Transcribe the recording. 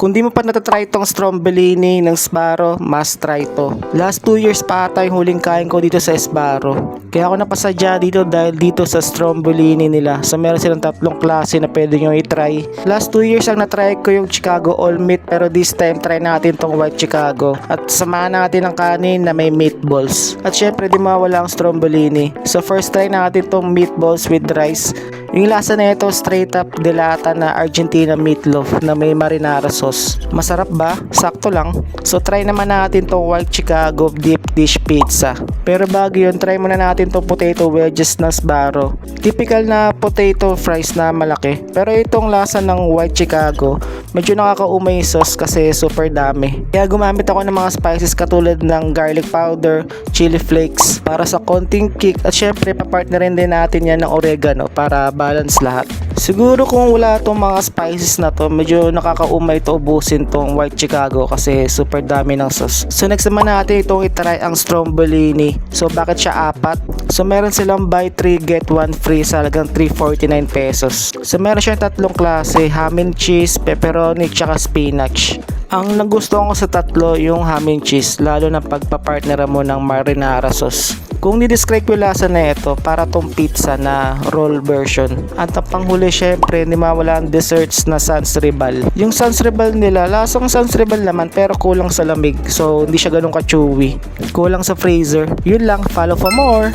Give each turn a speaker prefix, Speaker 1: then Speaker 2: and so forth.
Speaker 1: Kung di mo pa natatry itong Strombellini ng Sbarro, must try to. Last 2 years pa ata yung huling kain ko dito sa Sbarro. Kaya ako napasadya dito dahil dito sa Strombellini nila. So meron silang 3 klase na pwede nyo i-try. Last 2 years ang na-try ko yung Chicago all meat, pero this time try natin tong White Chicago. At samahan natin ang kanin na may meatballs. At syempre di mawala ang Strombellini. So first try natin tong meatballs with rice. Yung lasa na ito straight up delata na Argentina meatloaf na may marinara sauce. Masarap ba? Sakto lang. So try naman natin tong White Chicago deep dish pizza. Pero bago yun, try muna natin tong potato wedges ng Sbarro. Typical na potato fries na malaki. Pero itong lasa ng White Chicago, medyo nakakaumay sauce kasi super dami. Kaya gumamit ako ng mga spices katulad ng garlic powder, chili flakes para sa konting kick. At syempre papartnerin din natin yan ng oregano para balance lahat. Siguro kung wala tong mga spices na to, medyo nakakaumay to ubusin tong White Chicago kasi super dami ng sauce. So next naman natin itong itry ang Strombellini. So bakit siya 4? So meron silang buy 3 get 1 free sa halagang 349 pesos. So meron siyang 3 klase, ham and cheese, pepperoni, tsaka spinach. Ang nagustuhan ko sa tatlo yung ham and cheese, lalo na pagpapartnera mo ng marinara sauce. Kung ni-describe ko yung lasa na ito, para tong pizza na roll version. At ang panghuli syempre, hindi mawala ang desserts na Sans Rival. Yung Sans Rival nila, lasang Sans Rival naman pero kulang sa lamig. So hindi siya ganun ka-chewy. Kulang sa freezer. Yun lang, follow for more!